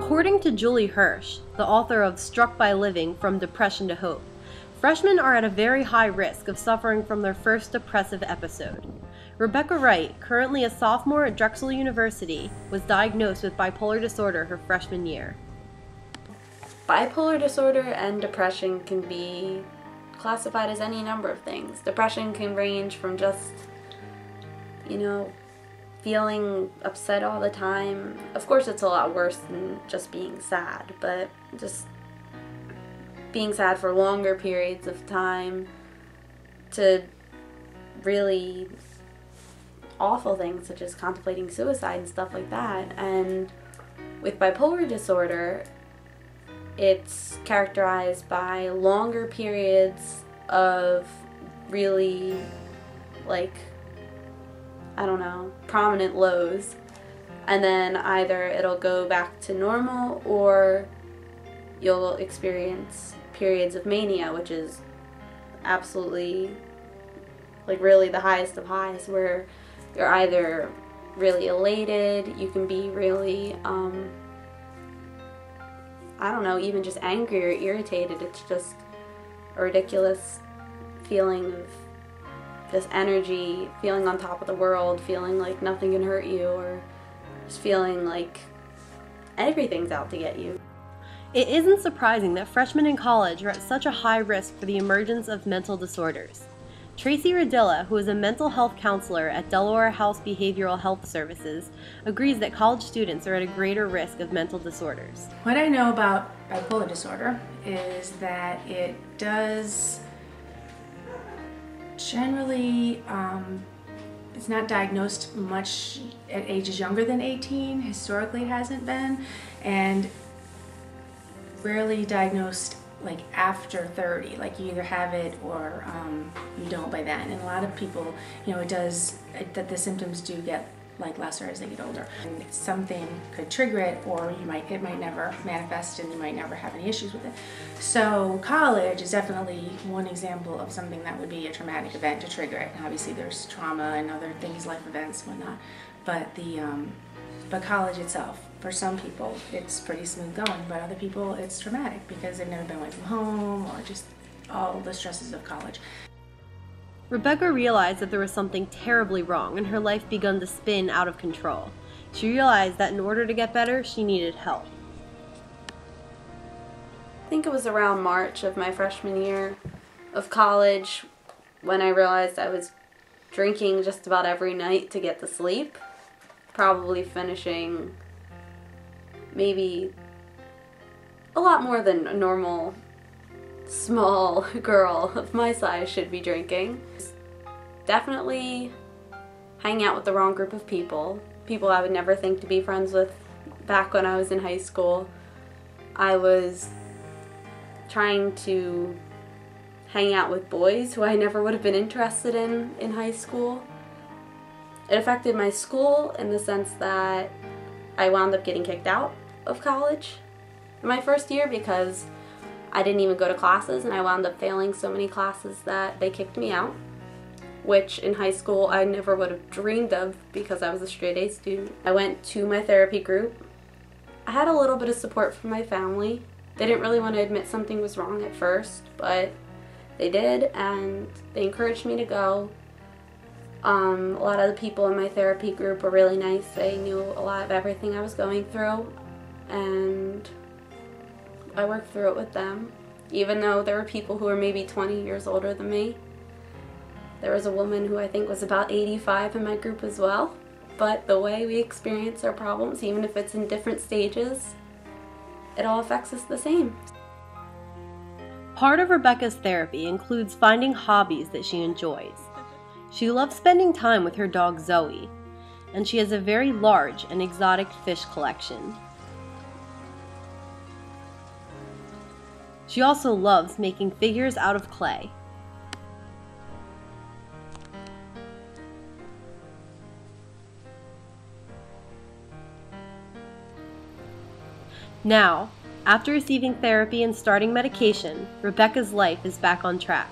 According to Julie Hirsch, the author of Struck by Living: From Depression to Hope, freshmen are at a very high risk of suffering from their first depressive episode. Rebecca Wright, currently a sophomore at Drexel University, was diagnosed with bipolar disorder her freshman year. Bipolar disorder and depression can be classified as any number of things. Depression can range from just, feeling upset all the time. Of course, it's a lot worse than just being sad, but just being sad for longer periods of time, to really awful things such as contemplating suicide and stuff like that. And with bipolar disorder, it's characterized by longer periods of really, prominent lows, and then either it'll go back to normal or you'll experience periods of mania, which is absolutely, really the highest of highs, where you're either really elated, you can be really, even just angry or irritated. It's just a ridiculous feeling of just energy, feeling on top of the world, feeling like nothing can hurt you, or just feeling like everything's out to get you. It isn't surprising that freshmen in college are at such a high risk for the emergence of mental disorders. Tracy Radilla, who is a mental health counselor at Delaware House Behavioral Health Services, agrees that college students are at a greater risk of mental disorders. What I know about bipolar disorder is that it does generally, it's not diagnosed much at ages younger than 18. Historically, it hasn't been, and rarely diagnosed after 30. You either have it or you don't by then. And a lot of people, that the symptoms do get lesser as they get older. And something could trigger it, or it might never manifest, and you might never have any issues with it. So college is definitely one example of something that would be a traumatic event to trigger it. And obviously there's trauma and other things, life events, whatnot. But but college itself, for some people, it's pretty smooth going, but other people, it's traumatic because they've never been away from home, or just all the stresses of college. Rebecca realized that there was something terribly wrong, and her life begun to spin out of control. She realized that in order to get better, she needed help. I think it was around March of my freshman year of college when I realized I was drinking just about every night to get to sleep, probably finishing maybe a lot more than a normal small girl of my size should be drinking. Definitely hanging out with the wrong group of people I would never think to be friends with back when I was in high school. I was trying to hang out with boys who I never would have been interested in high school. It affected my school in the sense that I wound up getting kicked out of college in my first year because I didn't even go to classes, and I wound up failing so many classes that they kicked me out, which in high school I never would have dreamed of because I was a straight A student. I went to my therapy group. I had a little bit of support from my family. They didn't really want to admit something was wrong at first, but they did, and they encouraged me to go. A lot of the people in my therapy group were really nice. They knew a lot of everything I was going through, and I worked through it with them, even though there were people who were maybe 20 years older than me. There was a woman who I think was about 85 in my group as well, but the way we experience our problems, even if it's in different stages, it all affects us the same. Part of Rebecca's therapy includes finding hobbies that she enjoys. She loves spending time with her dog Zoe, and she has a very large and exotic fish collection. She also loves making figures out of clay. Now, after receiving therapy and starting medication, Rebecca's life is back on track.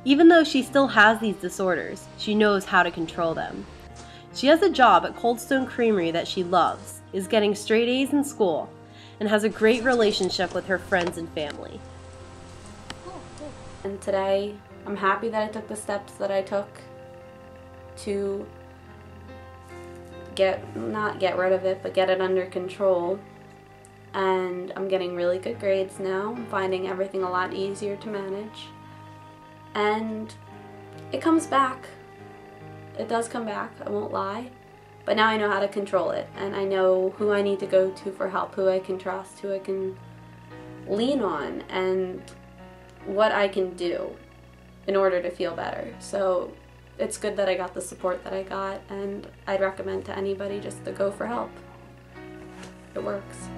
Even though she still has these disorders, she knows how to control them. She has a job at Cold Stone Creamery that she loves, is getting straight A's in school, and has a great relationship with her friends and family. And today, I'm happy that I took the steps that I took to not get rid of it, but get it under control. And I'm getting really good grades now. I'm finding everything a lot easier to manage. And it comes back. It does come back, I won't lie. But now I know how to control it, and I know who I need to go to for help, who I can trust, who I can lean on, and what I can do in order to feel better. So it's good that I got the support that I got, and I'd recommend to anybody just to go for help. It works.